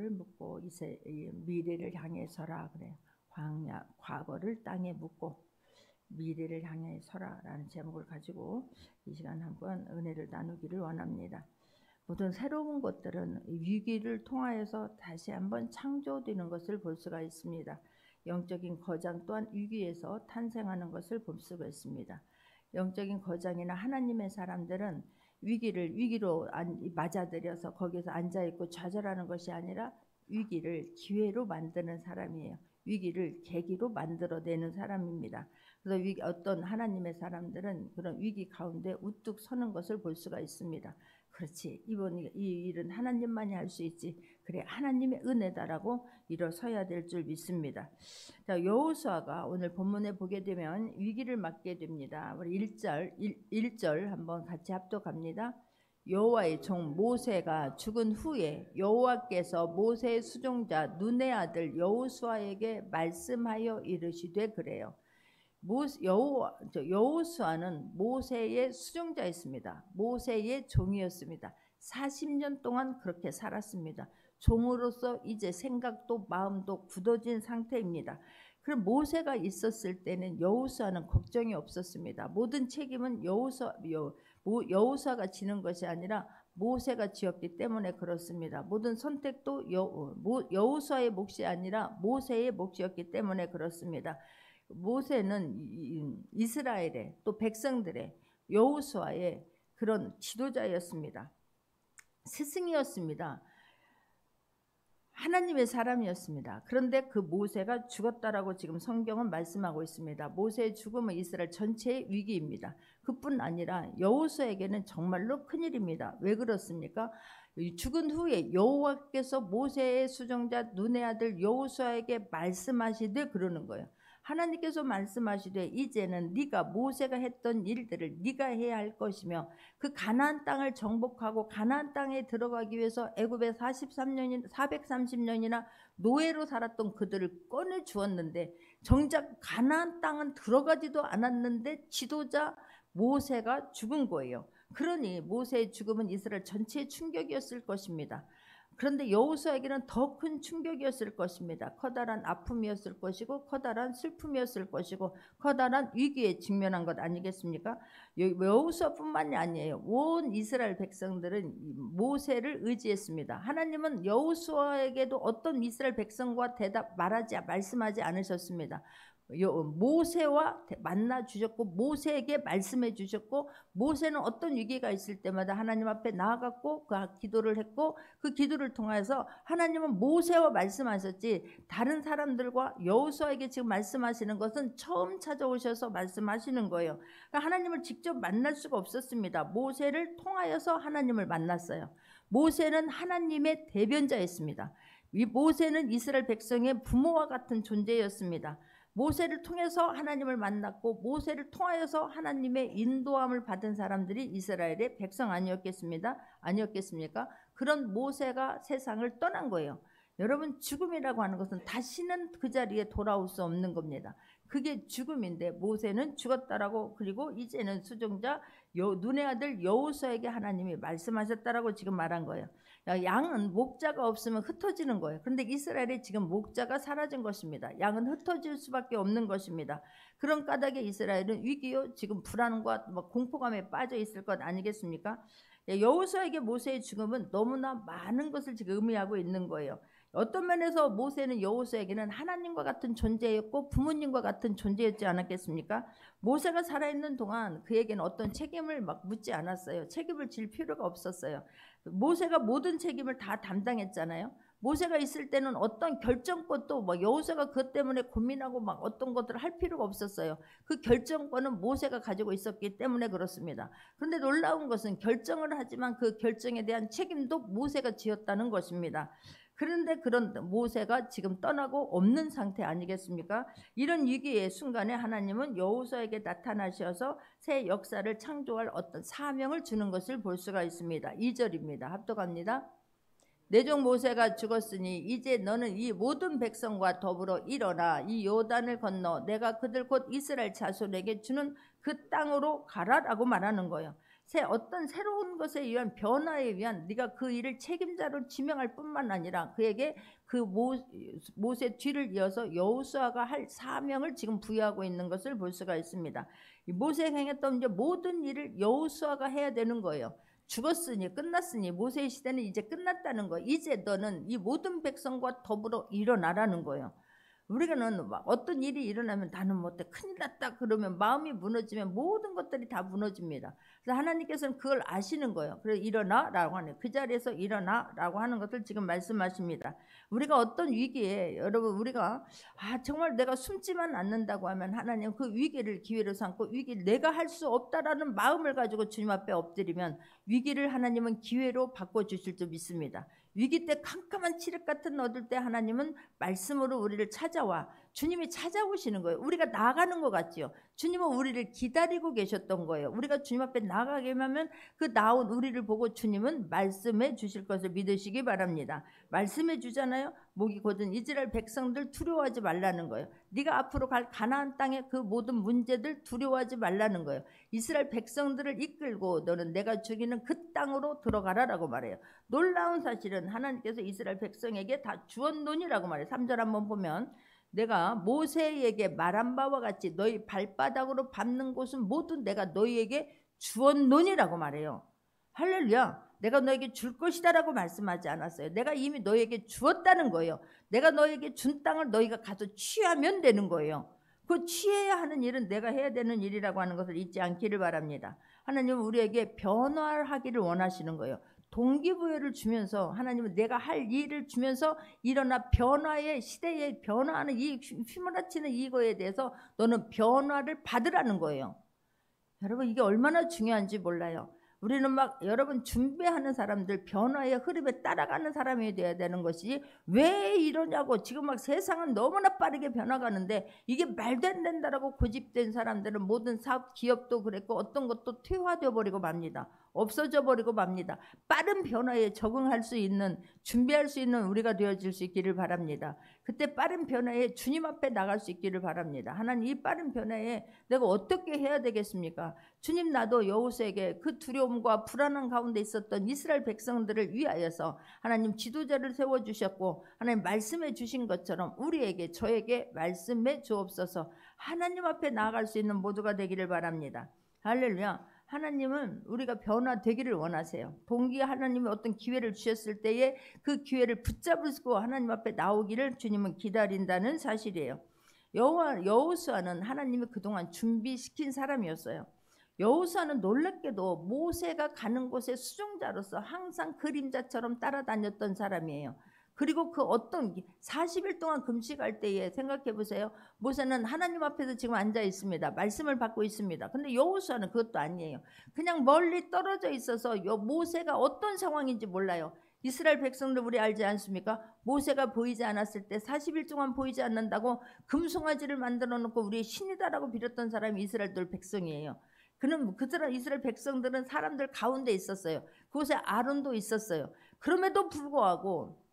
광야를 묻고 미래를 향해 서라 그래요. 과거를 땅에 묻고 미래를 향해 서라라는 제목을 가지고 이 시간 한번 은혜를 나누기를 원합니다. 모든 새로운 것들은 위기를 통하여서 다시 한번 창조되는 것을 볼 수가 있습니다. 영적인 거장 또한 위기에서 탄생하는 것을 볼 수가 있습니다. 영적인 거장이나 하나님의 사람들은 위기를 위기로 맞아들여서 거기서 앉아있고 좌절하는 것이 아니라 위기를 기회로 만드는 사람이에요. 위기를 계기로 만들어내는 사람입니다. 그래서 어떤 하나님의 사람들은 그런 위기 가운데 우뚝 서는 것을 볼 수가 있습니다. 그렇지, 이 일은 하나님만이 할 수 있지. 그래, 하나님의 은혜다라고 일어서야 될 줄 믿습니다. 자, 여호수아가 오늘 본문에 보게 되면 위기를 맞게 됩니다. 우리 1절 한번 같이 합독합니다. 여호와의 종 모세가 죽은 후에 여호와께서 모세의 수종자 눈의 아들 여호수아에게 말씀하여 이르시되 그래요. 여호수아는 모세의 수종자였습니다. 모세의 종이었습니다. 40년 동안 그렇게 살았습니다. 종으로서 이제 생각도 마음도 굳어진 상태입니다. 그럼 모세가 있었을 때는 여호수아는 걱정이 없었습니다. 모든 책임은 여호수아가 지는 것이 아니라 모세가 지었기 때문에 그렇습니다. 모든 선택도 여호수아의 몫이 아니라 모세의 몫이었기 때문에 그렇습니다. 모세는 이스라엘의 또 백성들의 여호수아의 그런 지도자였습니다. 스승이었습니다. 하나님의 사람이었습니다. 그런데 그 모세가 죽었다라고 지금 성경은 말씀하고 있습니다. 모세의 죽음은 이스라엘 전체의 위기입니다. 그뿐 아니라 여호수아에게는 정말로 큰일입니다. 왜 그렇습니까? 죽은 후에 여호와께서 모세의 수종자 눈의 아들 여호수아에게 말씀하시되 그러는 거예요. 하나님께서 말씀하시되 이제는 네가 모세가 했던 일들을 네가 해야 할 것이며 그 가나안 땅을 정복하고 가나안 땅에 들어가기 위해서 애굽에 430년이나 노예로 살았던 그들을 꺼내 주었는데 정작 가나안 땅은 들어가지도 않았는데 지도자 모세가 죽은 거예요. 그러니 모세의 죽음은 이스라엘 전체의 충격이었을 것입니다. 그런데 여호수아에게는 더 큰 충격이었을 것입니다. 커다란 아픔이었을 것이고 커다란 슬픔이었을 것이고 커다란 위기에 직면한 것 아니겠습니까? 여호수아뿐만이 아니에요. 온 이스라엘 백성들은 모세를 의지했습니다. 하나님은 여호수아에게도 어떤 이스라엘 백성과 말씀하지 않으셨습니다. 모세와 만나 주셨고 모세에게 말씀해 주셨고 모세는 어떤 위기가 있을 때마다 하나님 앞에 나아갔고 그 기도를 했고 그 기도를 통해서 하나님은 모세와 말씀하셨지 다른 사람들과 여호수아에게 지금 말씀하시는 것은 처음 찾아오셔서 말씀하시는 거예요. 그러니까 하나님을 직접 만날 수가 없었습니다. 모세를 통하여서 하나님을 만났어요. 모세는 하나님의 대변자였습니다. 이 모세는 이스라엘 백성의 부모와 같은 존재였습니다. 모세를 통해서 하나님을 만났고 모세를 통하여서 하나님의 인도함을 받은 사람들이 이스라엘의 백성 아니었겠습니까? 그런 모세가 세상을 떠난 거예요. 여러분, 죽음이라고 하는 것은 다시는 그 자리에 돌아올 수 없는 겁니다. 그게 죽음인데 모세는 죽었다라고, 그리고 이제는 수종자 눈의 아들 여호수아에게 하나님이 말씀하셨다라고 지금 말한 거예요. 양은 목자가 없으면 흩어지는 거예요. 그런데 이스라엘에 지금 목자가 사라진 것입니다. 양은 흩어질 수밖에 없는 것입니다. 그런 까닭에 이스라엘은 위기요, 지금 불안과 공포감에 빠져 있을 것 아니겠습니까? 여호수아에게 모세의 죽음은 너무나 많은 것을 지금 의미하고 있는 거예요. 어떤 면에서 모세는 여호수아에게는 하나님과 같은 존재였고 부모님과 같은 존재였지 않았겠습니까? 모세가 살아있는 동안 그에게는 어떤 책임을 묻지 않았어요. 책임을 질 필요가 없었어요. 모세가 모든 책임을 다 담당했잖아요. 모세가 있을 때는 어떤 결정권도 여호수아가 그것 때문에 고민하고 어떤 것들을 할 필요가 없었어요. 그 결정권은 모세가 가지고 있었기 때문에 그렇습니다. 그런데 놀라운 것은 결정을 하지만 그 결정에 대한 책임도 모세가 지었다는 것입니다. 그런데 그런 모세가 지금 떠나고 없는 상태 아니겠습니까? 이런 위기의 순간에 하나님은 여호수아에게 나타나셔서 새 역사를 창조할 어떤 사명을 주는 것을 볼 수가 있습니다. 2절입니다. 합독합니다. 내 종 모세가 죽었으니 이제 너는 이 모든 백성과 더불어 일어나 이 요단을 건너 내가 그들 곧 이스라엘 자손에게 주는 그 땅으로 가라라고 말하는 거예요. 어떤 새로운 것에 의한 변화에 위한 네가 그 일을 책임자로 지명할 뿐만 아니라 그에게 그 모세 뒤를 이어서 여호수아가 할 사명을 지금 부여하고 있는 것을 볼 수가 있습니다. 모세가 행했던 이제 모든 일을 여호수아가 해야 되는 거예요. 죽었으니 끝났으니 모세의 시대는 이제 끝났다는 거예요. 이제 너는 이 모든 백성과 더불어 일어나라는 거예요. 우리가는 막 어떤 일이 일어나면 나는 못해 큰일 났다 그러면 마음이 무너지면 모든 것들이 다 무너집니다. 그래서 하나님께서는 그걸 아시는 거예요. 그래서 일어나라고 하는 그 자리에서 일어나라고 하는 것을 지금 말씀하십니다. 우리가 어떤 위기에 여러분 우리가 정말 내가 숨지만 않는다고 하면 하나님 그 위기를 기회로 삼고 위기 내가 할 수 없다라는 마음을 가지고 주님 앞에 엎드리면 위기를 하나님은 기회로 바꿔주실 줄 믿습니다. 위기 때 캄캄한 칠흑 같은 어둠 때 하나님은 말씀으로 우리를 찾아와 주님이 찾아오시는 거예요. 우리가 나가는 것 같지요. 주님은 우리를 기다리고 계셨던 거예요. 우리가 주님 앞에 나가게 하면 그 나온 우리를 보고 주님은 말씀해 주실 것을 믿으시기 바랍니다. 말씀해 주잖아요. 목이 곧은 이스라엘 백성들 두려워하지 말라는 거예요. 네가 앞으로 갈 가나안 땅의 그 모든 문제들 두려워하지 말라는 거예요. 이스라엘 백성들을 이끌고 너는 내가 주기는 그 땅으로 들어가라라고 말해요. 놀라운 사실은 하나님께서 이스라엘 백성에게 다 주었노니라고 말해요. 3절 한번 보면 내가 모세에게 말한 바와 같이 너희 발바닥으로 밟는 곳은 모두 내가 너희에게 주었노니라고 말해요. 할렐루야. 내가 너에게 줄 것이다라고 말씀하지 않았어요. 내가 이미 너에게 주었다는 거예요. 내가 너에게 준 땅을 너희가 가서 취하면 되는 거예요. 그 취해야 하는 일은 내가 해야 되는 일이라고 하는 것을 잊지 않기를 바랍니다. 하나님은 우리에게 변화하기를 원하시는 거예요. 동기부여를 주면서 하나님은 내가 할 일을 주면서 일어나 변화의 시대에 변화하는 이 휘몰아치는 이거에 대해서 너는 변화를 받으라는 거예요. 여러분 이게 얼마나 중요한지 몰라요. 우리는 막 여러분 준비하는 사람들 변화의 흐름에 따라가는 사람이 돼야 되는 것이 왜 이러냐고 지금 막 세상은 너무나 빠르게 변화가는데 이게 말도 안 된다라고 고집된 사람들은 모든 사업 기업도 그랬고 어떤 것도 퇴화되어 버리고 맙니다. 없어져 버리고 맙니다. 빠른 변화에 적응할 수 있는 준비할 수 있는 우리가 되어질 수 있기를 바랍니다. 그때 빠른 변화에 주님 앞에 나갈 수 있기를 바랍니다. 하나님 이 빠른 변화에 내가 어떻게 해야 되겠습니까? 주님 나도 여호수아에게 그 두려움과 불안한 가운데 있었던 이스라엘 백성들을 위하여서 하나님 지도자를 세워주셨고 하나님 말씀해 주신 것처럼 우리에게 저에게 말씀해 주옵소서. 하나님 앞에 나아갈 수 있는 모두가 되기를 바랍니다. 할렐루야. 하나님은 우리가 변화되기를 원하세요. 동기 하나님이 어떤 기회를 주셨을 때에 그 기회를 붙잡고 하나님 앞에 나오기를 주님은 기다린다는 사실이에요. 여호수아는 하나님이 그동안 준비시킨 사람이었어요. 여호수아는 놀랍게도 모세가 가는 곳의 수종자로서 항상 그림자처럼 따라다녔던 사람이에요. 그리고 그 어떤 40일 동안 금식할 때에 생각해 보세요. 모세는 하나님 앞에서 지금 앉아 있습니다. 말씀을 받고 있습니다. 근데 여호수아는 그것도 아니에요. 그냥 멀리 떨어져 있어서 모세가 어떤 상황인지 몰라요. 이스라엘 백성들 우리 알지 않습니까? 모세가 보이지 않았을 때 40일 동안 보이지 않는다고 금송아지를 만들어 놓고 우리의 신이다라고 빌었던 사람이 이스라엘 백성이에요. 그는 이스라엘 백성들은 사람들 가운데 있었어요. 그곳에 아론도 있었어요. 그럼에도 불구하고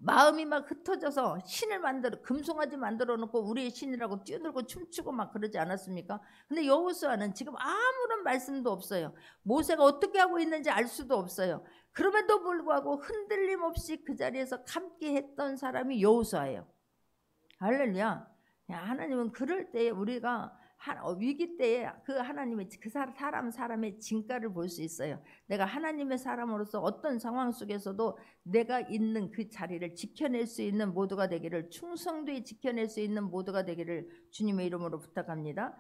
마음이 막 흩어져서 신을 금송아지 만들어 놓고 우리의 신이라고 뛰어들고 춤추고 막 그러지 않았습니까? 근데 여호수아는 지금 아무런 말씀도 없어요. 모세가 어떻게 하고 있는지 알 수도 없어요. 그럼에도 불구하고 흔들림 없이 그 자리에서 함께 했던 사람이 여호수아예요. 할렐루야. 하나님은 그럴 때 우리가 위기 때에 그 하나님의 그 사람의 진가를 볼 수 있어요. 내가 하나님의 사람으로서 어떤 상황 속에서도 내가 있는 그 자리를 지켜낼 수 있는 모두가 되기를, 충성되게 지켜낼 수 있는 모두가 되기를 주님의 이름으로 부탁합니다.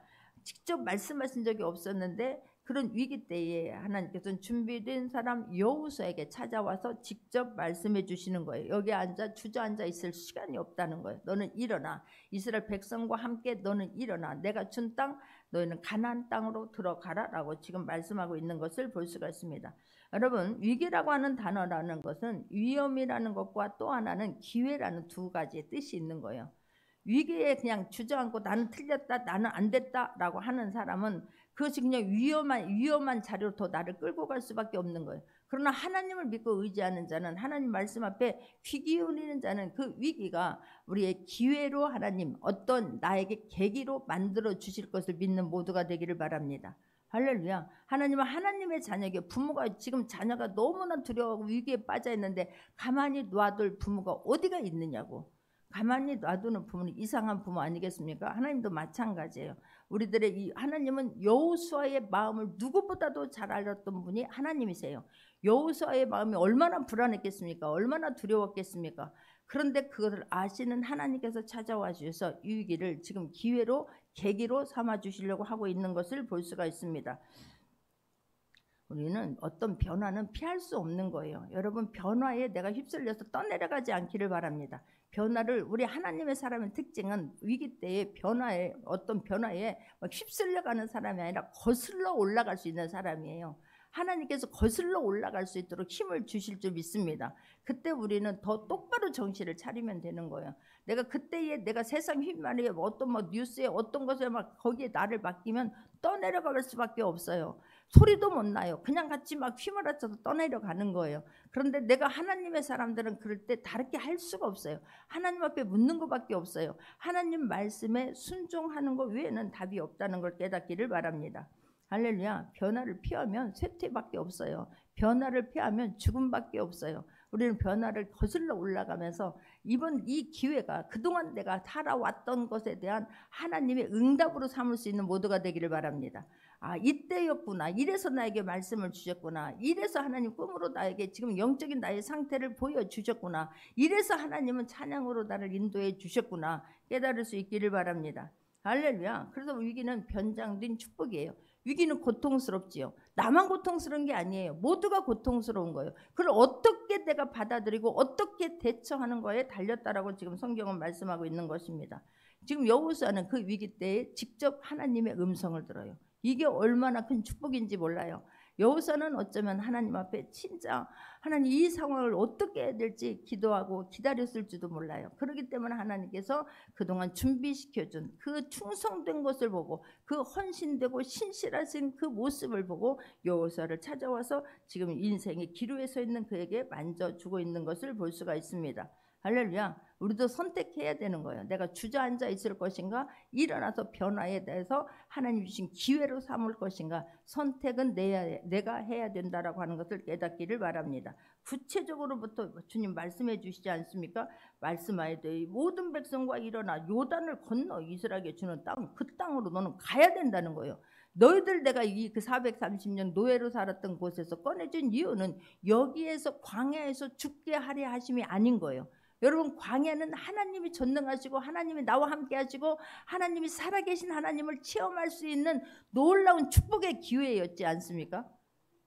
직접 말씀하신 적이 없었는데 그런 위기 때에 하나님께서는 준비된 사람 여호수아에게 찾아와서 직접 말씀해 주시는 거예요. 여기 주저앉아 있을 시간이 없다는 거예요. 너는 일어나. 이스라엘 백성과 함께 너는 일어나. 내가 준 땅 너희는 가나안 땅으로 들어가라 라고 지금 말씀하고 있는 것을 볼 수가 있습니다. 여러분 위기라고 하는 단어라는 것은 위험이라는 것과 또 하나는 기회라는 두 가지의 뜻이 있는 거예요. 위기에 그냥 주저앉고 나는 틀렸다 나는 안 됐다 라고 하는 사람은 그것이 그냥 위험한 자리로 더 나를 끌고 갈 수밖에 없는 거예요. 그러나 하나님을 믿고 의지하는 자는 하나님 말씀 앞에 귀 기울이는 자는 그 위기가 우리의 기회로 하나님 어떤 나에게 계기로 만들어 주실 것을 믿는 모두가 되기를 바랍니다. 할렐루야. 하나님은 하나님의 자녀에게 부모가 지금 자녀가 너무나 두려워하고 위기에 빠져 있는데 가만히 놔둘 부모가 어디가 있느냐고. 가만히 놔두는 부모는 이상한 부모 아니겠습니까? 하나님도 마찬가지예요. 우리들의 이 하나님은 여호수아의 마음을 누구보다도 잘 알았던 분이 하나님이세요. 여호수아의 마음이 얼마나 불안했겠습니까? 얼마나 두려웠겠습니까? 그런데 그것을 아시는 하나님께서 찾아와 주셔서 이 위기를 지금 기회로 계기로 삼아 주시려고 하고 있는 것을 볼 수가 있습니다. 우리는 어떤 변화는 피할 수 없는 거예요. 여러분, 변화에 내가 휩쓸려서 떠내려가지 않기를 바랍니다. 변화를, 우리 하나님의 사람의 특징은 위기 때의 변화에, 어떤 변화에 휩쓸려가는 사람이 아니라 거슬러 올라갈 수 있는 사람이에요. 하나님께서 거슬러 올라갈 수 있도록 힘을 주실 줄 믿습니다. 그때 우리는 더 똑바로 정신을 차리면 되는 거예요. 내가 그때에 내가 세상 휘말리에 어떤 뉴스에 어떤 것에 막 거기에 나를 맡기면 떠내려갈 수밖에 없어요. 소리도 못 나요. 그냥 같이 막 휘몰아쳐서 떠내려가는 거예요. 그런데 내가 하나님의 사람들은 그럴 때 다르게 할 수가 없어요. 하나님 앞에 묻는 것밖에 없어요. 하나님 말씀에 순종하는 것 외에는 답이 없다는 걸 깨닫기를 바랍니다. 할렐루야. 변화를 피하면 쇠퇴밖에 없어요. 변화를 피하면 죽음밖에 없어요. 우리는 변화를 거슬러 올라가면서 이번 이 기회가 그동안 내가 살아왔던 것에 대한 하나님의 응답으로 삼을 수 있는 모두가 되기를 바랍니다. 아, 이때였구나. 이래서 나에게 말씀을 주셨구나. 이래서 하나님 꿈으로 나에게 지금 영적인 나의 상태를 보여주셨구나. 이래서 하나님은 찬양으로 나를 인도해 주셨구나. 깨달을 수 있기를 바랍니다. 할렐루야. 그래서 위기는 변장된 축복이에요. 위기는 고통스럽지요. 나만 고통스러운 게 아니에요. 모두가 고통스러운 거예요. 그걸 어떻게 내가 받아들이고 어떻게 대처하는 거에 달렸다라고 지금 성경은 말씀하고 있는 것입니다. 지금 여호수아는 그 위기 때에 직접 하나님의 음성을 들어요. 이게 얼마나 큰 축복인지 몰라요. 여호수아는 어쩌면 하나님 앞에 진짜 하나님 이 상황을 어떻게 해야 될지 기도하고 기다렸을지도 몰라요. 그렇기 때문에 하나님께서 그동안 준비시켜준 그 충성된 것을 보고 그 헌신되고 신실하신 그 모습을 보고 여호수아를 찾아와서 지금 인생의 기로에 서 있는 그에게 만져주고 있는 것을 볼 수가 있습니다. 할렐루야. 우리도 선택해야 되는 거예요. 내가 주저앉아 있을 것인가, 일어나서 변화에 대해서 하나님 주신 기회로 삼을 것인가. 선택은 내가 해야 된다라고 하는 것을 깨닫기를 바랍니다. 구체적으로부터 주님 말씀해 주시지 않습니까? 말씀하여도 모든 백성과 일어나 요단을 건너 이스라엘에게 주는 땅, 그 땅으로 너는 가야 된다는 거예요. 너희들 내가 그 430년 노예로 살았던 곳에서 꺼내준 이유는 여기에서 광야에서 죽게 하려 하심이 아닌 거예요. 여러분, 광야는 하나님이 전능하시고 하나님이 나와 함께 하시고 하나님이 살아계신 하나님을 체험할 수 있는 놀라운 축복의 기회였지 않습니까?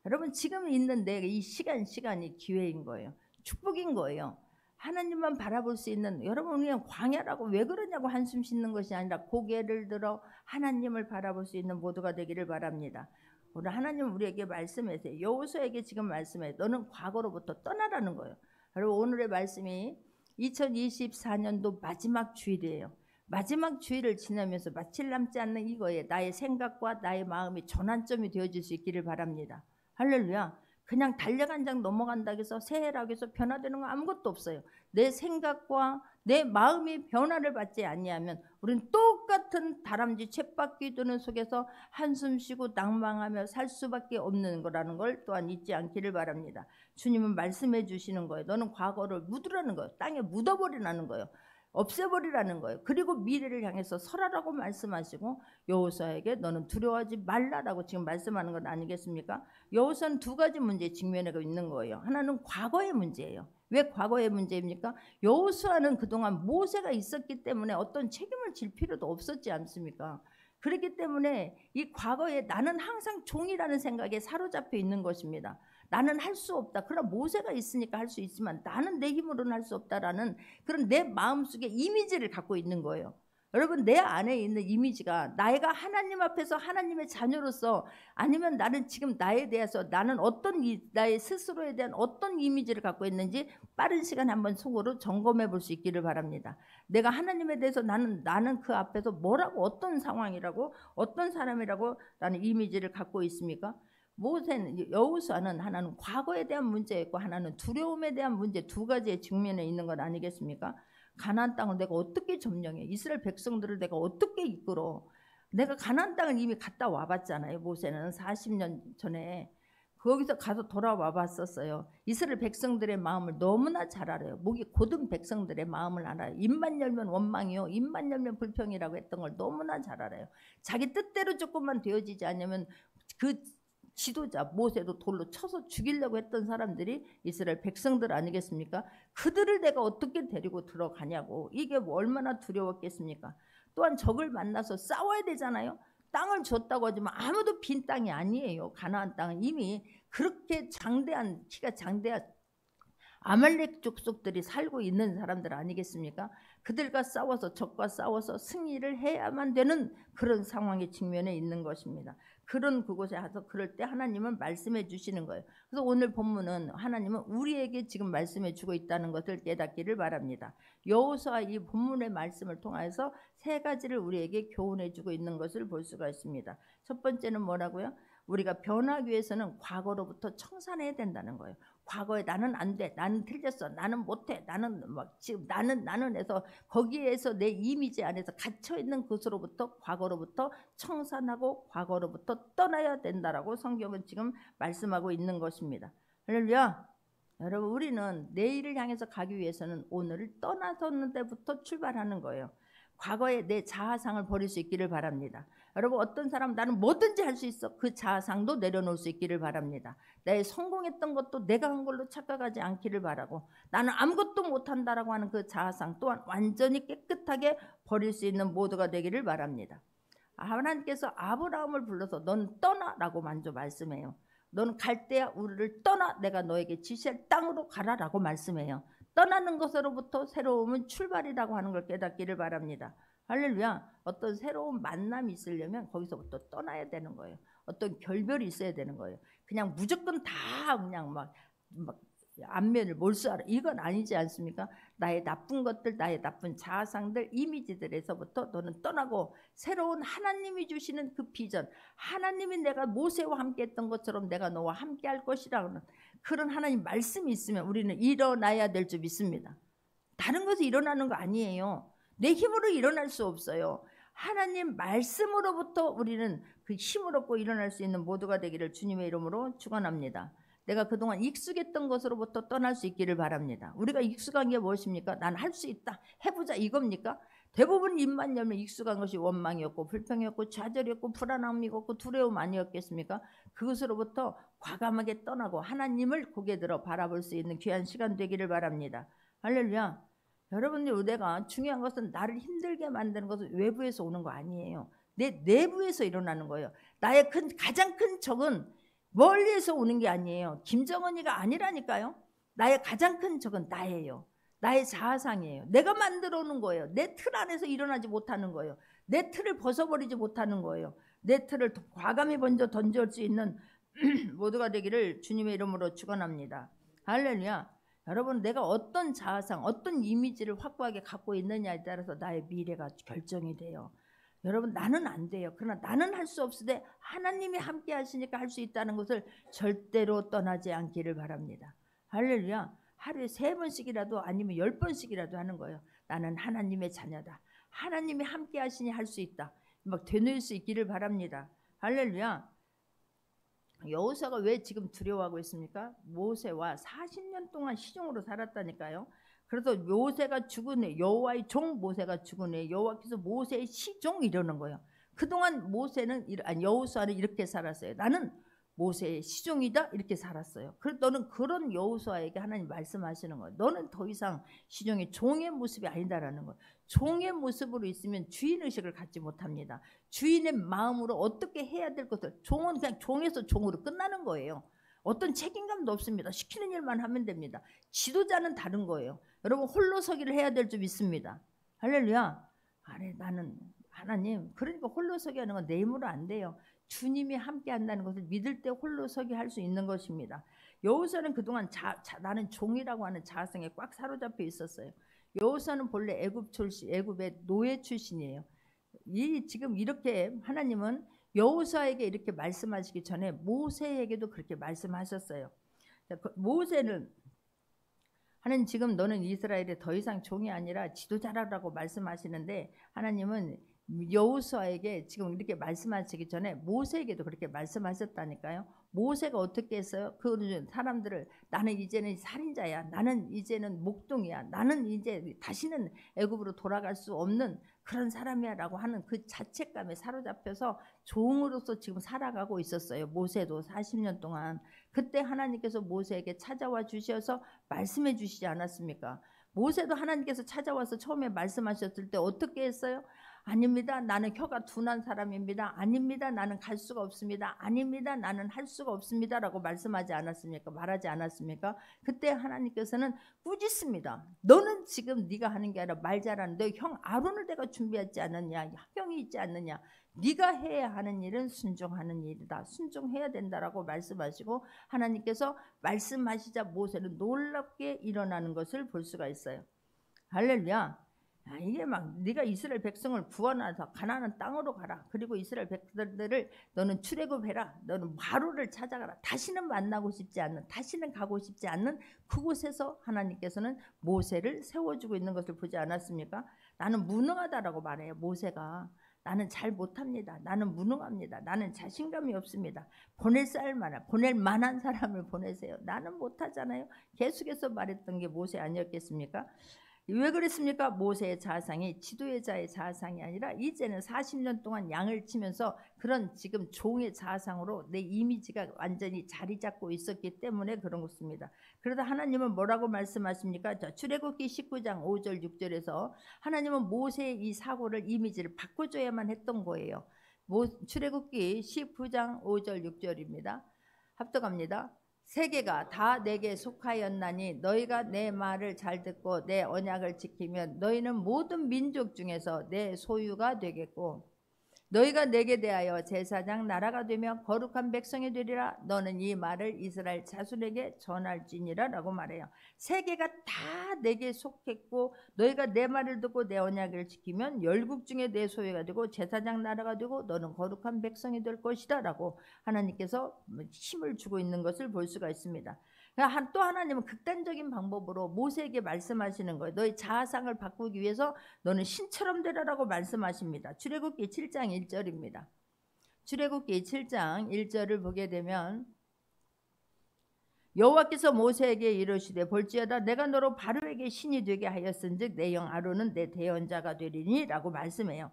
여러분, 지금 있는 내 이 시간이 기회인 거예요. 축복인 거예요. 하나님만 바라볼 수 있는, 여러분 그냥 광야라고 왜 그러냐고 한숨 씻는 것이 아니라 고개를 들어 하나님을 바라볼 수 있는 모두가 되기를 바랍니다. 오늘 하나님 우리에게 말씀하세요. 여호수아에게 지금 말씀해. 너는 과거로부터 떠나라는 거예요. 여러분, 오늘의 말씀이 2024년도 마지막 주일이에요. 마지막 주일을 지나면서 며칠 남지 않는 이거에 나의 생각과 나의 마음이 전환점이 되어질 수 있기를 바랍니다. 할렐루야. 그냥 달력 한 장 넘어간다고 해서 새해라고 해서 변화되는 거 아무것도 없어요. 내 생각과 내 마음이 변화를 받지 아니하면 우리는 똑같은 다람쥐 쳇바퀴 도는 속에서 한숨 쉬고 낭망하며 살 수밖에 없는 거라는 걸 또한 잊지 않기를 바랍니다. 주님은 말씀해 주시는 거예요. 너는 과거를 묻으라는 거예요. 땅에 묻어버리라는 거예요. 없애버리라는 거예요. 그리고 미래를 향해서 설하라고 말씀하시고 여호수아에게 너는 두려워하지 말라라고 지금 말씀하는 것 아니겠습니까? 여호수아는 두 가지 문제에 직면하고 있는 거예요. 하나는 과거의 문제예요. 왜 과거의 문제입니까? 여호수아는 그동안 모세가 있었기 때문에 어떤 책임을 질 필요도 없었지 않습니까? 그렇기 때문에 이 과거에 나는 항상 종이라는 생각에 사로잡혀 있는 것입니다. 나는 할 수 없다. 그러나 모세가 있으니까 할 수 있지만 나는 내 힘으로는 할 수 없다라는 그런 내 마음속에 이미지를 갖고 있는 거예요. 여러분, 내 안에 있는 이미지가 나이가 하나님 앞에서 하나님의 자녀로서 아니면 나는 지금 나에 대해서 나는 어떤 나의 스스로에 대한 어떤 이미지를 갖고 있는지 빠른 시간에 한번 속으로 점검해 볼 수 있기를 바랍니다. 내가 하나님에 대해서 나는 그 앞에서 뭐라고 어떤 상황이라고 어떤 사람이라고 나는 이미지를 갖고 있습니까? 모세는 여호수아는 하나는 과거에 대한 문제였고 하나는 두려움에 대한 문제 두 가지의 측면에 있는 것 아니겠습니까? 가나안 땅을 내가 어떻게 점령해? 이스라엘 백성들을 내가 어떻게 이끌어? 내가 가나안 땅을 이미 갔다 와봤잖아요. 모세는 40년 전에 거기서 가서 돌아와 봤었어요. 이스라엘 백성들의 마음을 너무나 잘 알아요. 목이 곧은 백성들의 마음을 알아요. 입만 열면 원망이요, 입만 열면 불평이라고 했던 걸 너무나 잘 알아요. 자기 뜻대로 조금만 되어지지 않으면 그 지도자 모세도 돌로 쳐서 죽이려고 했던 사람들이 이스라엘 백성들 아니겠습니까? 그들을 내가 어떻게 데리고 들어가냐고. 이게 뭐 얼마나 두려웠겠습니까? 또한 적을 만나서 싸워야 되잖아요. 땅을 줬다고 하지만 아무도 빈 땅이 아니에요. 가나안 땅은 이미 그렇게 장대한, 키가 장대한 아말렉 족속들이 살고 있는 사람들 아니겠습니까? 그들과 싸워서, 적과 싸워서 승리를 해야만 되는 그런 상황에 직면해 있는 것입니다. 그런 그곳에 가서 그럴 때 하나님은 말씀해 주시는 거예요. 그래서 오늘 본문은 하나님은 우리에게 지금 말씀해 주고 있다는 것을 깨닫기를 바랍니다. 여호수아 이 본문의 말씀을 통해서 세 가지를 우리에게 교훈해 주고 있는 것을 볼 수가 있습니다. 첫 번째는 뭐라고요? 우리가 변하기 위해서는 과거로부터 청산해야 된다는 거예요. 과거에 나는 안 돼, 나는 틀렸어, 나는 못해, 나는 막 지금 나는 해서 거기에서 내 이미지 안에서 갇혀 있는 것으로부터 과거로부터 청산하고 과거로부터 떠나야 된다라고 성경은 지금 말씀하고 있는 것입니다. 할렐루야. 여러분, 우리는 내일을 향해서 가기 위해서는 오늘을 떠나서는 데부터 출발하는 거예요. 과거에 내 자아상을 버릴 수 있기를 바랍니다. 여러분, 어떤 사람 나는 뭐든지 할 수 있어, 그 자아상도 내려놓을 수 있기를 바랍니다. 내 성공했던 것도 내가 한 걸로 착각하지 않기를 바라고, 나는 아무것도 못한다라고 하는 그 자아상 또한 완전히 깨끗하게 버릴 수 있는 모두가 되기를 바랍니다. 하나님께서 아브라함을 불러서 넌 떠나라고 먼저 말씀해요. 넌 갈대아 우르를 떠나, 내가 너에게 지시할 땅으로 가라라고 말씀해요. 떠나는 것으로부터 새로움은 출발이라고 하는 걸 깨닫기를 바랍니다. 할렐루야. 어떤 새로운 만남이 있으려면 거기서부터 떠나야 되는 거예요. 어떤 결별이 있어야 되는 거예요. 그냥 무조건 다 그냥 막 안면을 몰수하라, 이건 아니지 않습니까? 나의 나쁜 것들, 나의 나쁜 자아상들, 이미지들에서부터 너는 떠나고 새로운 하나님이 주시는 그 비전, 하나님이 내가 모세와 함께 했던 것처럼 내가 너와 함께 할 것이라는 그런 하나님 말씀이 있으면 우리는 일어나야 될 줄 믿습니다. 다른 것이 일어나는 거 아니에요. 내 힘으로 일어날 수 없어요. 하나님 말씀으로부터 우리는 그 힘을 얻고 일어날 수 있는 모두가 되기를 주님의 이름으로 축원합니다. 내가 그동안 익숙했던 것으로부터 떠날 수 있기를 바랍니다. 우리가 익숙한 게 무엇입니까? 난 할 수 있다, 해보자, 이겁니까? 대부분 입만 열면 익숙한 것이 원망이었고 불평이었고 좌절이었고 불안함이었고 두려움 아니었겠습니까? 그것으로부터 과감하게 떠나고 하나님을 고개 들어 바라볼 수 있는 귀한 시간 되기를 바랍니다. 할렐루야. 여러분들, 내가 중요한 것은 나를 힘들게 만드는 것은 외부에서 오는 거 아니에요. 내 내부에서 일어나는 거예요. 나의 가장 큰 적은 멀리에서 오는 게 아니에요. 김정은이가 아니라니까요. 나의 가장 큰 적은 나예요. 나의 자아상이에요. 내가 만들어 놓은 거예요. 내 틀 안에서 일어나지 못하는 거예요. 내 틀을 벗어버리지 못하는 거예요. 내 틀을 과감히 먼저 던질 수 있는 모두가 되기를 주님의 이름으로 축원합니다. 할렐루야. 여러분, 내가 어떤 자아상, 어떤 이미지를 확고하게 갖고 있느냐에 따라서 나의 미래가 결정이 돼요. 여러분, 나는 안 돼요. 그러나 나는 할 수 없으되 하나님이 함께 하시니까 할 수 있다는 것을 절대로 떠나지 않기를 바랍니다. 할렐루야. 하루에 3번씩이라도 아니면 10번씩이라도 하는 거예요. 나는 하나님의 자녀다. 하나님이 함께 하시니 할 수 있다. 막 되뇌일 수 있기를 바랍니다. 할렐루야. 여호수아가 왜 지금 두려워하고 있습니까? 모세와 40년 동안 시종으로 살았다니까요. 그래서 모세가 죽으네, 여호와의 종 모세가 죽으네, 여호와께서 모세의 시종 이러는 거예요. 그동안 여호수아는 이렇게 살았어요. 나는 모세의 시종이다, 이렇게 살았어요. 그래서 너는 그런 여호수아에게 하나님 말씀하시는 거예요. 너는 더 이상 시종의 종의 모습이 아니다라는 거예요. 종의 모습으로 있으면 주인의식을 갖지 못합니다. 주인의 마음으로 어떻게 해야 될 것을, 종은 그냥 종에서 종으로 끝나는 거예요. 어떤 책임감도 없습니다. 시키는 일만 하면 됩니다. 지도자는 다른 거예요. 여러분, 홀로 서기를 해야 될 줄 믿습니다. 할렐루야. 아니, 나는 하나님, 그러니까 홀로 서기 하는 건 내 힘으로 안 돼요. 주님이 함께 한다는 것을 믿을 때 홀로 서기 할 수 있는 것입니다. 여호수아는 그동안 나는 종이라고 하는 자아성에 꽉 사로잡혀 있었어요. 여호수아는 본래 애굽의 노예 출신이에요. 지금 이렇게 하나님은 여호수아에게 이렇게 말씀하시기 전에 모세에게도 그렇게 말씀하셨어요. 모세는 하나님, 지금 너는 이스라엘에 더 이상 종이 아니라 지도자라고 말씀하시는데 하나님은 여호수아에게 지금 이렇게 말씀하시기 전에 모세에게도 그렇게 말씀하셨다니까요. 모세가 어떻게 했어요? 그 사람들을 나는 이제는 살인자야, 나는 이제는 목동이야, 나는 이제 다시는 애굽으로 돌아갈 수 없는 그런 사람이야라고 하는 그 자책감에 사로잡혀서 종으로서 지금 살아가고 있었어요. 모세도 40년 동안. 그때 하나님께서 모세에게 찾아와 주셔서 말씀해 주시지 않았습니까? 모세도 하나님께서 찾아와서 처음에 말씀하셨을 때 어떻게 했어요? 아닙니다. 나는 혀가 둔한 사람입니다. 아닙니다. 나는 갈 수가 없습니다. 아닙니다. 나는 할 수가 없습니다. 라고 말씀하지 않았습니까? 말하지 않았습니까? 그때 하나님께서는 꾸짖습니다. 너는 지금 네가 하는 게 아니라 말 잘하는 너 형 아론을 내가 준비하지 않았냐? 형이 있지 않느냐? 네가 해야 하는 일은 순종하는 일이다. 순종해야 된다라고 말씀하시고 하나님께서 말씀하시자 모세는 놀랍게 일어나는 것을 볼 수가 있어요. 할렐루야. 이게 막 네가 이스라엘 백성을 구원해서 가나안 땅으로 가라. 그리고 이스라엘 백성들을 너는 출애굽해라. 너는 바로를 찾아가라. 다시는 만나고 싶지 않는, 다시는 가고 싶지 않는 그곳에서 하나님께서는 모세를 세워주고 있는 것을 보지 않았습니까? 나는 무능하다라고 말해요. 모세가 나는 잘 못합니다. 나는 무능합니다. 나는 자신감이 없습니다. 보낼 만한 사람을 보내세요. 나는 못하잖아요. 계속해서 말했던 게 모세 아니었겠습니까? 왜 그랬습니까? 모세의 자상이 지도의 자의 자상이 아니라 이제는 40년 동안 양을 치면서 그런 지금 종의 자상으로 내 이미지가 완전히 자리 잡고 있었기 때문에 그런 것입니다. 그러다 하나님은 뭐라고 말씀하십니까? 출애굽기 19장 5절 6절에서 하나님은 모세의 이 사고를 이미지를 바꿔줘야만 했던 거예요. 출애굽기 19장 5절 6절입니다. 합독합니다. 세계가 다 내게 속하였나니 너희가 내 말을 잘 듣고 내 언약을 지키면 너희는 모든 민족 중에서 내 소유가 되겠고 너희가 내게 대하여 제사장 나라가 되며 거룩한 백성이 되리라. 너는 이 말을 이스라엘 자손에게 전할지니라 라고 말해요. 세계가 다 내게 속했고 너희가 내 말을 듣고 내 언약을 지키면 열국 중에 내 소유가 되고 제사장 나라가 되고 너는 거룩한 백성이 될 것이다 라고 하나님께서 힘을 주고 있는 것을 볼 수가 있습니다. 또 하나님은 극단적인 방법으로 모세에게 말씀하시는 거예요. 너희 자아상을 바꾸기 위해서 너는 신처럼 되라라고 말씀하십니다. 출애굽기 7장 1절입니다. 출애굽기 7장 1절을 보게 되면 여호와께서 모세에게 이르시되 볼지어다 내가 너로 바로에게 신이 되게 하였은즉 내 형 아론은 내 대언자가 되리니 라고 말씀해요.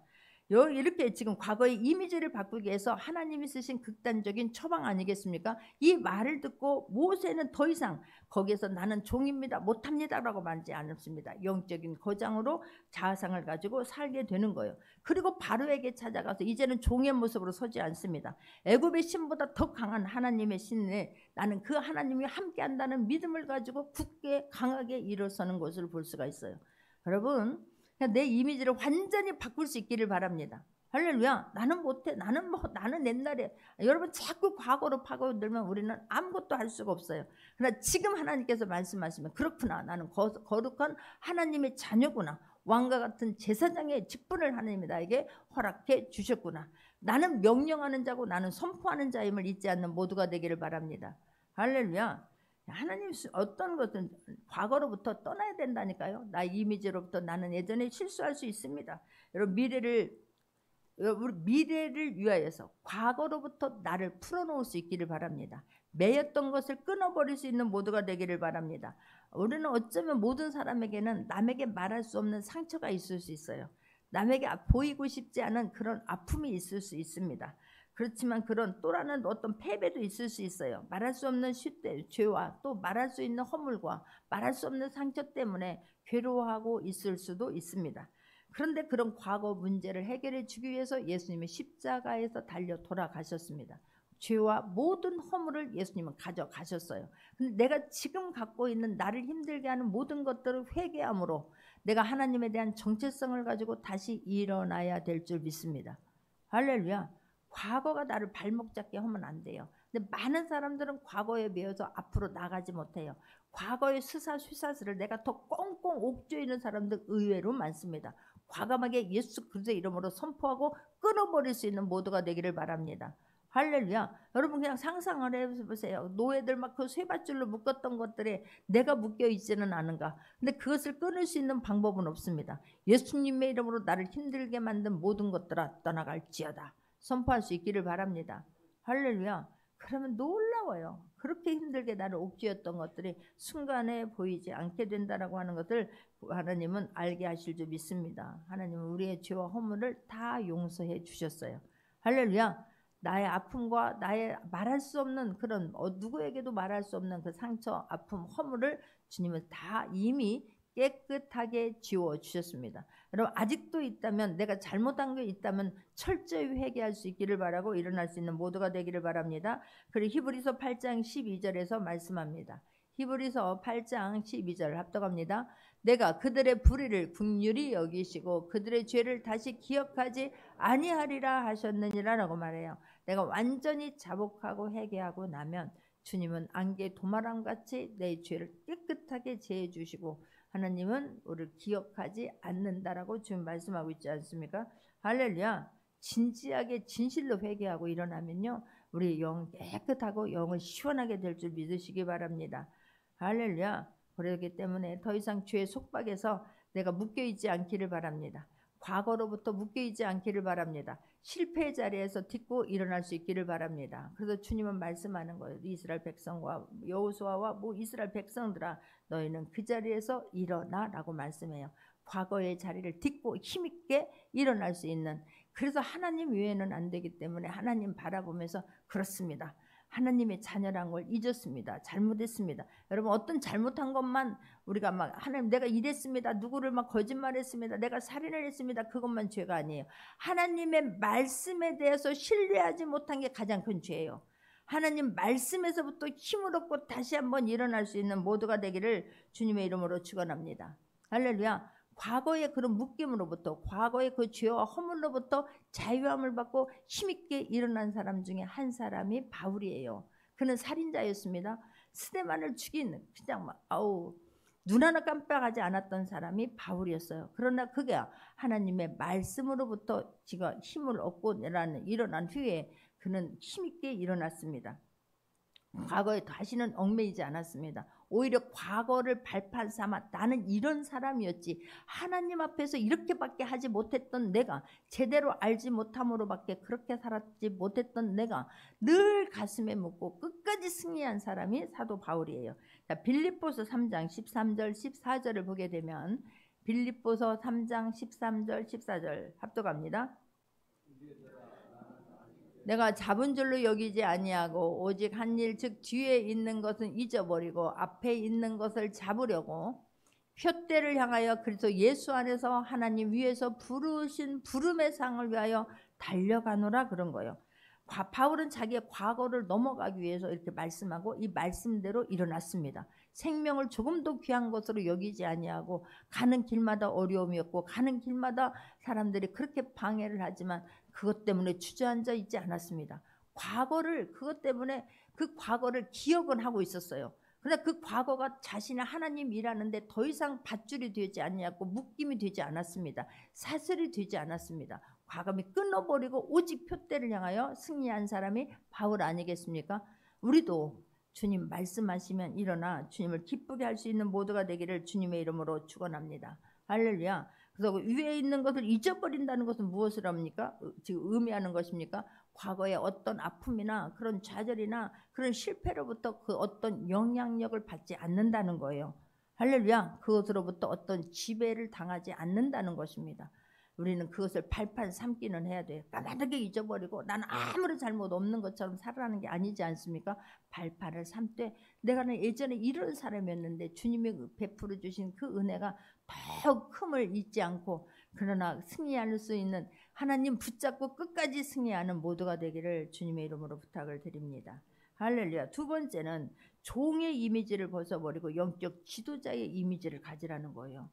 이렇게 지금 과거의 이미지를 바꾸기 위해서 하나님이 쓰신 극단적인 처방 아니겠습니까? 이 말을 듣고 모세는 더 이상 거기에서 나는 종입니다 못합니다 라고 말하지 않습니다. 영적인 거장으로 자아상을 가지고 살게 되는 거예요. 그리고 바로에게 찾아가서 이제는 종의 모습으로 서지 않습니다. 애굽의 신보다 더 강한 하나님의 신에 나는 그 하나님이 함께한다는 믿음을 가지고 굳게 강하게 일어서는 것을 볼 수가 있어요. 여러분 내 이미지를 완전히 바꿀 수 있기를 바랍니다. 할렐루야. 나는 못해. 나는 옛날에 여러분 자꾸 과거로 파고들면 우리는 아무것도 할 수가 없어요. 그러나 지금 하나님께서 말씀하시면 그렇구나. 나는 거룩한 하나님의 자녀구나. 왕과 같은 제사장의 직분을 하나님이 나에게 허락해 주셨구나. 나는 명령하는 자고 나는 선포하는 자임을 잊지 않는 모두가 되기를 바랍니다. 할렐루야. 하나님 어떤 것은 과거로부터 떠나야 된다니까요. 나 이미지로부터 나는 예전에 실수할 수 있습니다. 여러분 미래를 위하여서 과거로부터 나를 풀어놓을 수 있기를 바랍니다. 매였던 것을 끊어버릴 수 있는 모두가 되기를 바랍니다. 우리는 어쩌면 모든 사람에게는 남에게 말할 수 없는 상처가 있을 수 있어요. 남에게 보이고 싶지 않은 그런 아픔이 있을 수 있습니다. 그렇지만 그런 또라는 어떤 패배도 있을 수 있어요. 말할 수 없는 죄와 또 말할 수 있는 허물과 말할 수 없는 상처 때문에 괴로워하고 있을 수도 있습니다. 그런데 그런 과거 문제를 해결해 주기 위해서 예수님이 십자가에서 달려 돌아가셨습니다. 죄와 모든 허물을 예수님은 가져가셨어요. 근데 내가 지금 갖고 있는 나를 힘들게 하는 모든 것들을 회개함으로 내가 하나님에 대한 정체성을 가지고 다시 일어나야 될 줄 믿습니다. 할렐루야. 과거가 나를 발목 잡게 하면 안 돼요. 근데 많은 사람들은 과거에 매여서 앞으로 나가지 못해요. 과거의 쇠사슬을 내가 더 꽁꽁 옥죄이는 사람들 의외로 많습니다. 과감하게 예수 그리스도의 이름으로 선포하고 끊어버릴 수 있는 모두가 되기를 바랍니다. 할렐루야. 여러분 그냥 상상을 해보세요. 노예들 막 그 쇠밧줄로 묶었던 것들에 내가 묶여 있지는 않은가. 근데 그것을 끊을 수 있는 방법은 없습니다. 예수님의 이름으로 나를 힘들게 만든 모든 것들아 떠나갈지어다. 선포할 수 있기를 바랍니다. 할렐루야. 그러면 놀라워요. 그렇게 힘들게 나를 옥죄었던 것들이 순간에 보이지 않게 된다라고 하는 것을 하나님은 알게 하실 줄 믿습니다. 하나님은 우리의 죄와 허물을 다 용서해 주셨어요. 할렐루야. 나의 아픔과 나의 말할 수 없는 그런 누구에게도 말할 수 없는 그 상처, 아픔, 허물을 주님은 다 이미 깨끗하게 지워 주셨습니다. 여러분 아직도 있다면, 내가 잘못한 게 있다면 철저히 회개할 수 있기를 바라고 일어날 수 있는 모두가 되기를 바랍니다. 그리고 히브리서 8장 12절에서 말씀합니다. 히브리서 8장 12절 합독합니다. 내가 그들의 불의를 긍휼히 여기시고 그들의 죄를 다시 기억하지 아니하리라 하셨느니라 라고 말해요. 내가 완전히 자복하고 회개하고 나면 주님은 안개 도마람같이 내 죄를 깨끗하게 제해 주시고 하나님은 우리를 기억하지 않는다라고 지금 말씀하고 있지 않습니까? 할렐루야. 진지하게 진실로 회개하고 일어나면요, 우리 영 깨끗하고 영을 시원하게 될 줄 믿으시기 바랍니다. 할렐루야. 그렇기 때문에 더 이상 죄의 속박에서 내가 묶여있지 않기를 바랍니다. 과거로부터 묶여있지 않기를 바랍니다. 실패의 자리에서 딛고 일어날 수 있기를 바랍니다. 그래서 주님은 말씀하는 거예요. 이스라엘 백성과 여호수아와 이스라엘 백성들아, 너희는 그 자리에서 일어나라고 말씀해요. 과거의 자리를 딛고 힘있게 일어날 수 있는, 그래서 하나님 외에는 안 되기 때문에 하나님 바라보면서 그렇습니다. 하나님의 자녀란 걸 잊었습니다. 잘못했습니다. 여러분 어떤 잘못한 것만 우리가 막 하나님 내가 이랬습니다. 누구를 막 거짓말했습니다. 내가 살인을 했습니다. 그것만 죄가 아니에요. 하나님의 말씀에 대해서 신뢰하지 못한 게 가장 큰 죄예요. 하나님 말씀에서부터 힘을 얻고 다시 한번 일어날 수 있는 모두가 되기를 주님의 이름으로 축원합니다. 할렐루야. 과거의 그런 묶임으로부터, 과거의 그 죄와 허물로부터 자유함을 받고 힘있게 일어난 사람 중에 한 사람이 바울이에요. 그는 살인자였습니다. 스데반을 죽인, 그냥 막 눈 하나 깜빡하지 않았던 사람이 바울이었어요. 그러나 그게 하나님의 말씀으로부터 지가 힘을 얻고 일어난 후에 그는 힘있게 일어났습니다. 과거에 다시는 얽매이지 않았습니다. 오히려 과거를 발판 삼아 나는 이런 사람이었지, 하나님 앞에서 이렇게밖에 하지 못했던 내가, 제대로 알지 못함으로밖에 그렇게 살았지 못했던 내가 늘 가슴에 묻고 끝까지 승리한 사람이 사도 바울이에요. 자, 빌립보서 3장 13절 14절을 보게 되면, 빌립보서 3장 13절 14절 합독합니다. 내가 잡은 줄로 여기지 아니하고 오직 한 일, 즉 뒤에 있는 것은 잊어버리고 앞에 있는 것을 잡으려고 표대를 향하여 그리스도 예수 안에서 하나님 위에서 부르신 부름의 상을 위하여 달려가노라, 그런 거예요. 바울은 자기의 과거를 넘어가기 위해서 이렇게 말씀하고 이 말씀대로 일어났습니다. 생명을 조금도 귀한 것으로 여기지 아니하고 가는 길마다 어려움이었고 가는 길마다 사람들이 그렇게 방해를 하지만 그것 때문에 주저앉아 있지 않았습니다. 그것 때문에 그 과거를 기억은 하고 있었어요. 그러나 그 과거가 자신의 하나님 일하는데 더 이상 밧줄이 되지 아니하고 묶임이 되지 않았습니다. 사슬이 되지 않았습니다. 과감히 끊어버리고 오직 표대를 향하여 승리한 사람이 바울 아니겠습니까? 우리도 주님 말씀하시면 일어나 주님을 기쁘게 할 수 있는 모두가 되기를 주님의 이름으로 축원합니다. 할렐루야. 그래서 위에 있는 것을 잊어버린다는 것은 무엇을 합니까? 지금 의미하는 것입니까? 과거의 어떤 아픔이나 그런 좌절이나 그런 실패로부터 그 어떤 영향력을 받지 않는다는 거예요. 할렐루야. 그것으로부터 어떤 지배를 당하지 않는다는 것입니다. 우리는 그것을 발판 삼기는 해야 돼요. 까마득하게 잊어버리고 나는 아무런 잘못 없는 것처럼 살아가는 게 아니지 않습니까? 발판을 삼되 내가 예전에 이런 사람이었는데 주님이 베풀어 주신 그 은혜가 더욱 큼을 잊지 않고, 그러나 승리할 수 있는, 하나님 붙잡고 끝까지 승리하는 모두가 되기를 주님의 이름으로 부탁을 드립니다. 할렐루야. 두 번째는 종의 이미지를 벗어버리고 영적 지도자의 이미지를 가지라는 거예요.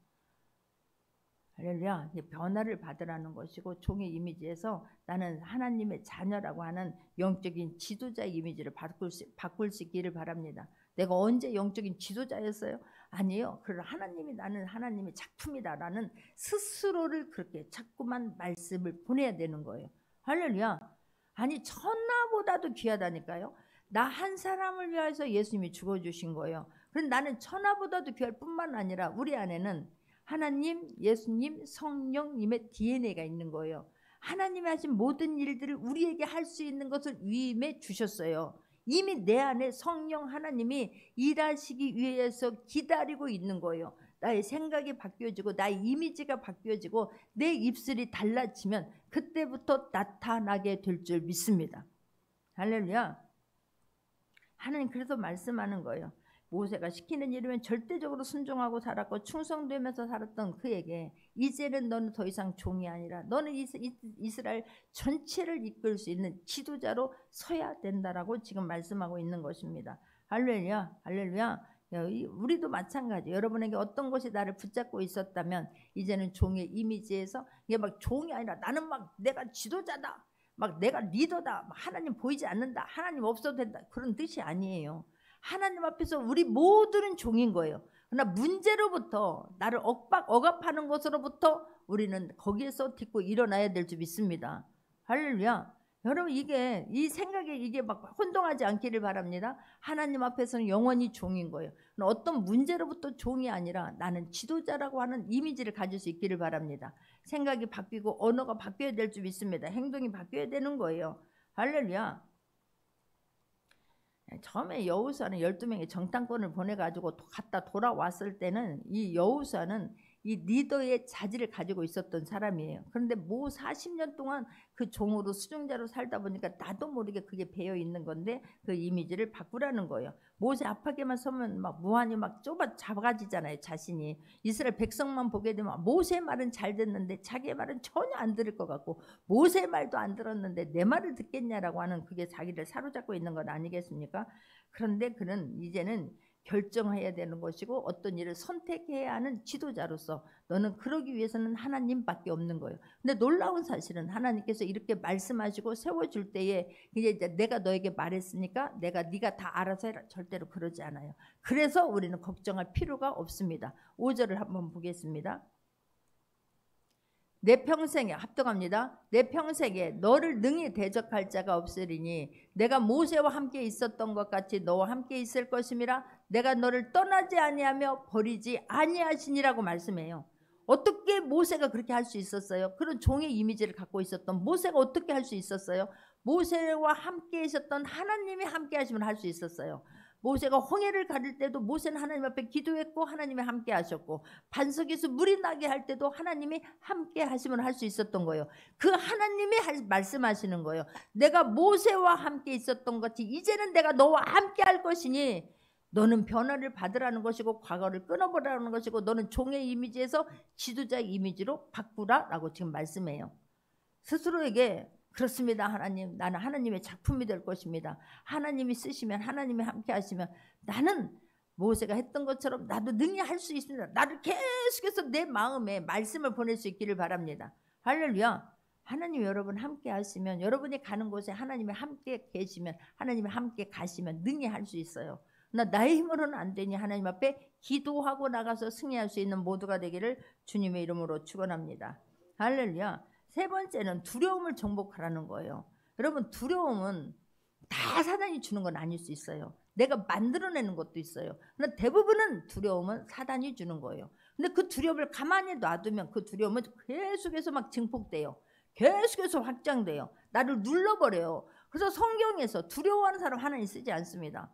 할렐루야. 변화를 받으라는 것이고, 종의 이미지에서 나는 하나님의 자녀라고 하는 영적인 지도자의 이미지를 바꿀 수 있기를 바랍니다. 내가 언제 영적인 지도자였어요? 아니에요. 그러나 하나님이 나는 하나님의 작품이다라는 스스로를 그렇게 자꾸만 말씀을 보내야 되는 거예요. 할렐루야. 아니 천하보다도 귀하다니까요. 나 한 사람을 위해서 예수님이 죽어주신 거예요. 그런데 나는 천하보다도 귀할 뿐만 아니라 우리 안에는 하나님, 예수님, 성령님의 DNA가 있는 거예요. 하나님이 하신 모든 일들을 우리에게 할 수 있는 것을 위임해 주셨어요. 이미 내 안에 성령 하나님이 일하시기 위해서 기다리고 있는 거예요. 나의 생각이 바뀌어지고 나의 이미지가 바뀌어지고 내 입술이 달라지면 그때부터 나타나게 될 줄 믿습니다. 할렐루야. 하나님 그래서 말씀하는 거예요. 모세가 시키는 일이면 절대적으로 순종하고 살았고 충성되면서 살았던 그에게 이제는 너는 더 이상 종이 아니라 너는 이스라엘 전체를 이끌 수 있는 지도자로 서야 된다라고 지금 말씀하고 있는 것입니다. 할렐루야. 할렐루야. 우리도 마찬가지. 여러분에게 어떤 것이 나를 붙잡고 있었다면 이제는 종의 이미지에서 이게 막 종이 아니라 나는 막 내가 지도자다, 막 내가 리더다, 하나님 보이지 않는다, 하나님 없어도 된다, 그런 뜻이 아니에요. 하나님 앞에서 우리 모두는 종인 거예요. 그러나 문제로부터 나를 억압하는 것으로부터 우리는 거기에서 딛고 일어나야 될 줄 믿습니다. 할렐루야. 여러분 이 생각에 이게 막 혼동하지 않기를 바랍니다. 하나님 앞에서는 영원히 종인 거예요. 어떤 문제로부터 종이 아니라 나는 지도자라고 하는 이미지를 가질 수 있기를 바랍니다. 생각이 바뀌고 언어가 바뀌어야 될 줄 믿습니다. 행동이 바뀌어야 되는 거예요. 할렐루야. 처음에 여호수아는 12명의 정탐꾼을 보내가지고 갔다 돌아왔을 때는 이 여호수아는 이 리더의 자질을 가지고 있었던 사람이에요. 그런데 40년 동안 그 종으로 수종자로 살다 보니까 나도 모르게 그게 배어 있는 건데 그 이미지를 바꾸라는 거예요. 모세 앞에만 서면 막 무한히 막 작아지잖아요. 자신이 이스라엘 백성만 보게 되면 모세의 말은 잘 듣는데 자기의 말은 전혀 안 들을 것 같고 모세의 말도 안 들었는데 내 말을 듣겠냐라고 하는 그게 자기를 사로잡고 있는 것 아니겠습니까? 그런데 그는 이제는 결정해야 되는 것이고 어떤 일을 선택해야 하는 지도자로서 너는 그러기 위해서는 하나님밖에 없는 거예요. 근데 놀라운 사실은 하나님께서 이렇게 말씀하시고 세워줄 때에 이제 내가 너에게 말했으니까 네가 다 알아서 해라, 절대로 그러지 않아요. 그래서 우리는 걱정할 필요가 없습니다. 5절을 한번 보겠습니다. 내 평생에 합독합니다. 내 평생에 너를 능히 대적할 자가 없으리니 내가 모세와 함께 있었던 것 같이 너와 함께 있을 것임이라. 내가 너를 떠나지 아니하며 버리지 아니하시니라고 말씀해요. 어떻게 모세가 그렇게 할 수 있었어요? 그런 종의 이미지를 갖고 있었던 모세가 어떻게 할 수 있었어요? 모세와 함께 있었던 하나님이 함께 하시면 할 수 있었어요. 모세가 홍해를 가를 때도 모세는 하나님 앞에 기도했고 하나님이 함께 하셨고 반석에서 물이 나게 할 때도 하나님이 함께 하시면 할 수 있었던 거예요. 그 하나님이 말씀하시는 거예요. 내가 모세와 함께 있었던 것이 이제는 내가 너와 함께 할 것이니 너는 변화를 받으라는 것이고 과거를 끊어버리라는 것이고 너는 종의 이미지에서 지도자의 이미지로 바꾸라라고 지금 말씀해요. 스스로에게 그렇습니다. 하나님, 나는 하나님의 작품이 될 것입니다. 하나님이 쓰시면 하나님이 함께 하시면 나는 모세가 했던 것처럼 나도 능히 할 수 있습니다. 나를 계속해서 내 마음에 말씀을 보낼 수 있기를 바랍니다. 할렐루야. 하나님 여러분 함께 하시면 여러분이 가는 곳에 하나님이 함께 계시면 하나님이 함께 가시면 능히 할 수 있어요. 나의 힘으로는 안 되니 하나님 앞에 기도하고 나가서 승리할 수 있는 모두가 되기를 주님의 이름으로 축원합니다. 할렐루야. 세 번째는 두려움을 정복하라는 거예요. 여러분 두려움은 다 사단이 주는 건 아닐 수 있어요. 내가 만들어내는 것도 있어요. 그런데 대부분은 두려움은 사단이 주는 거예요. 근데 그 두려움을 가만히 놔두면 그 두려움은 계속해서 막 증폭돼요. 계속해서 확장돼요. 나를 눌러버려요. 그래서 성경에서 두려워하는 사람 하나님 쓰지 않습니다.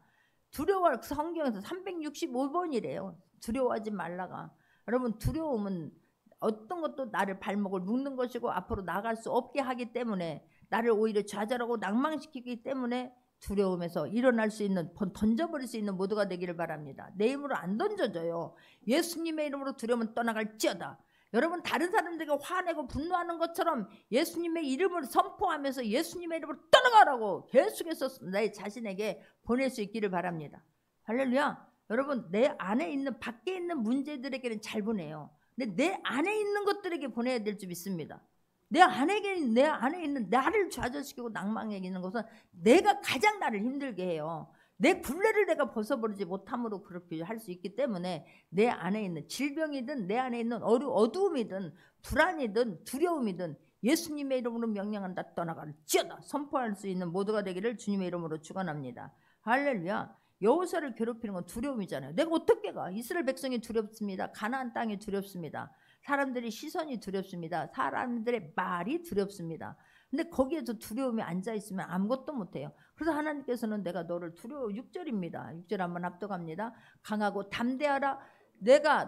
두려워할 성경에서 365번이래요. 두려워하지 말라가. 여러분 두려움은 어떤 것도 나를 발목을 묶는 것이고 앞으로 나갈 수 없게 하기 때문에 나를 오히려 좌절하고 낭망시키기 때문에 두려움에서 일어날 수 있는 던져버릴 수 있는 모두가 되기를 바랍니다. 내 힘으로 안 던져져요. 예수님의 이름으로 두려움은 떠나갈지어다. 여러분 다른 사람들에게 화내고 분노하는 것처럼 예수님의 이름을 선포하면서 예수님의 이름으로 떠나가라고 계속해서 내 자신에게 보낼 수 있기를 바랍니다. 할렐루야. 여러분 내 안에 있는 밖에 있는 문제들에게는 잘 보내요. 근데 내 안에 있는 것들에게 보내야 될 줄 믿습니다. 내 안에 있는 나를 좌절시키고 낭망하게 있는 것은 내가 가장 나를 힘들게 해요. 내 굴레를 내가 벗어버리지 못함으로 그렇게 할 수 있기 때문에 내 안에 있는 질병이든 내 안에 있는 어두움이든 불안이든 두려움이든 예수님의 이름으로 명령한다. 떠나갈지어다. 선포할 수 있는 모두가 되기를 주님의 이름으로 축원합니다. 할렐루야. 여호수아를 괴롭히는 건 두려움이잖아요. 내가 어떻게 가? 이스라엘 백성이 두렵습니다. 가나안 땅이 두렵습니다. 사람들의 시선이 두렵습니다. 사람들의 말이 두렵습니다. 근데 거기에서 두려움이 앉아있으면 아무것도 못해요. 그래서 하나님께서는 내가 너를 두려워 6절입니다. 6절 한번 압도갑니다. 강하고 담대하라.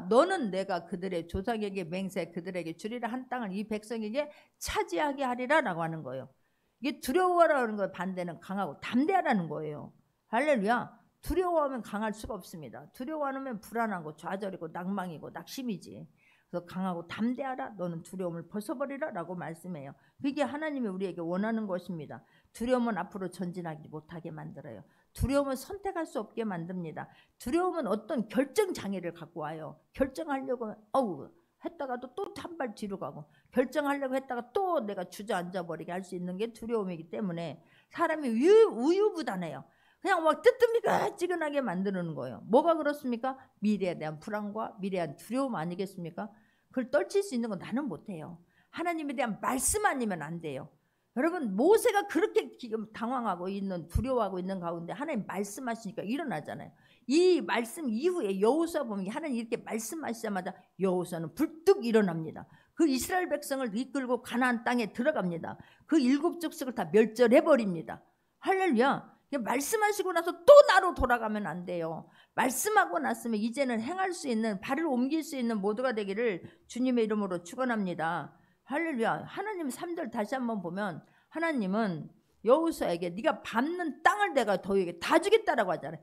너는 내가 그들의 조상에게 맹세 그들에게 주리라 한 땅을 이 백성에게 차지하게 하리라 라고 하는 거예요. 이게 두려워라는 거예요. 반대는 강하고 담대하라는 거예요. 할렐루야. 두려워하면 강할 수가 없습니다. 두려워하면 불안하고 좌절이고 낭망이고 낙심이지. 그래서 강하고 담대하라. 너는 두려움을 벗어버리라 라고 말씀해요. 그게 하나님이 우리에게 원하는 것입니다. 두려움은 앞으로 전진하지 못하게 만들어요. 두려움은 선택할 수 없게 만듭니다. 두려움은 어떤 결정 장애를 갖고 와요. 결정하려고 했다가도 또 한 발 뒤로 가고, 결정하려고 했다가 또 내가 주저앉아 버리게 할 수 있는 게 두려움이기 때문에 사람이 우유부단해요. 그냥 막 뜨뜻미지근하게 만드는 거예요. 뭐가 그렇습니까? 미래에 대한 불안과 미래에 대한 두려움 아니겠습니까? 그걸 떨칠 수 있는 건 나는 못해요. 하나님에 대한 말씀 아니면 안 돼요. 여러분, 모세가 그렇게 당황하고 있는, 두려워하고 있는 가운데 하나님 말씀하시니까 일어나잖아요. 이 말씀 이후에 여호수아 보면 하나님 이렇게 말씀하시자마자 여호수아는 불뚝 일어납니다. 그 이스라엘 백성을 이끌고 가나안 땅에 들어갑니다. 그 7 족속을 다 멸절해 버립니다. 할렐루야. 말씀하시고 나서 또 나로 돌아가면 안 돼요. 말씀하고 났으면 이제는 행할 수 있는, 발을 옮길 수 있는 모두가 되기를 주님의 이름으로 축원합니다. 할렐루야. 하나님 3절 다시 한번 보면 하나님은 여호수아에게 네가 밟는 땅을 내가 너에게 다 주겠다라고 하잖아요.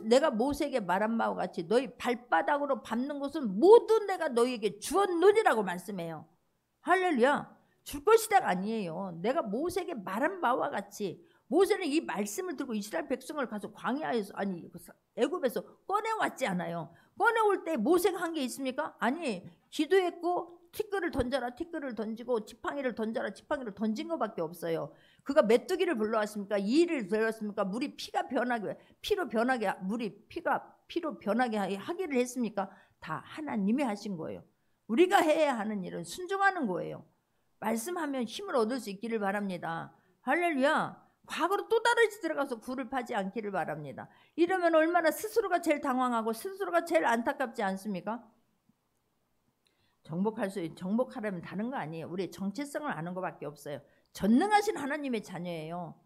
내가 모세에게 말한 바와 같이 너희 발바닥으로 밟는 것은 모두 내가 너희에게 주었노니라고 말씀해요. 할렐루야. 줄 것이다가 아니에요. 내가 모세에게 말한 바와 같이. 모세는 이 말씀을 들고 이스라엘 백성을 가서 광야에서, 애굽에서 꺼내왔지 않아요. 꺼내올 때 모세가 한 게 있습니까? 아니, 기도했고 티끌을 던져라, 티끌을 던지고 지팡이를 던져라, 지팡이를 던진 것밖에 없어요. 그가 메뚜기를 불러왔습니까? 이를 불렀습니까? 물이 피로 변하게 물이 피로 변하게 하기를 했습니까? 다 하나님이 하신 거예요. 우리가 해야 하는 일은 순종하는 거예요. 말씀하면 힘을 얻을 수 있기를 바랍니다. 할렐루야. 과거로 또 다른 데 들어가서 굴을 파지 않기를 바랍니다. 이러면 얼마나 스스로가 제일 당황하고 스스로가 제일 안타깝지 않습니까? 정복하려면 다른 거 아니에요. 우리의 정체성을 아는 것밖에 없어요. 전능하신 하나님의 자녀예요.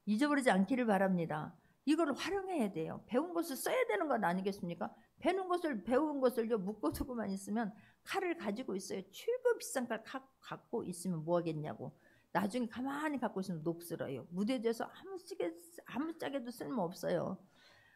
잊어버리지 않기를 바랍니다. 이걸 활용해야 돼요. 배운 것을 써야 되는 건 아니겠습니까? 배운 것을 묶어두고만 있으면, 칼을 가지고 있어요. 최고 비싼 칼 갖고 있으면 뭐 하겠냐고. 나중에 가만히 갖고 있으면 녹슬어요. 무뎌져서 아무짝에도 쓸모없어요.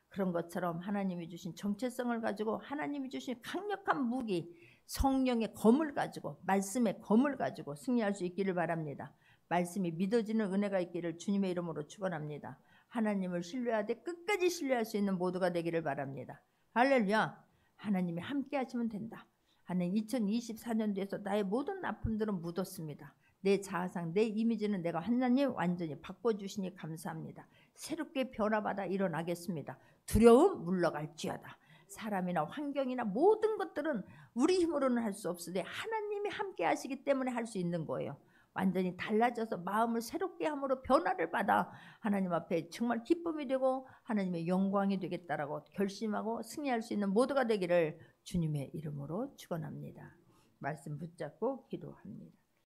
그런 것처럼 하나님이 주신 정체성을 가지고, 하나님이 주신 강력한 무기, 성령의 검을 가지고, 말씀의 검을 가지고 승리할 수 있기를 바랍니다. 말씀이 믿어지는 은혜가 있기를 주님의 이름으로 축원합니다. 하나님을 신뢰하되 끝까지 신뢰할 수 있는 모두가 되기를 바랍니다. 할렐루야. 하나님이 함께 하시면 된다. 하나님, 2024년도에서 나의 모든 아픔들은 묻었습니다. 내 자아상, 내 이미지는 내가 하나님 완전히 바꿔주시니 감사합니다. 새롭게 변화받아 일어나겠습니다. 두려움 물러갈지어다. 사람이나 환경이나 모든 것들은 우리 힘으로는 할 수 없으되 하나님이 함께 하시기 때문에 할 수 있는 거예요. 완전히 달라져서 마음을 새롭게 함으로 변화를 받아 하나님 앞에 정말 기쁨이 되고 하나님의 영광이 되겠다라고 결심하고 승리할 수 있는 모두가 되기를 주님의 이름으로 축원합니다. 말씀 붙잡고 기도합니다.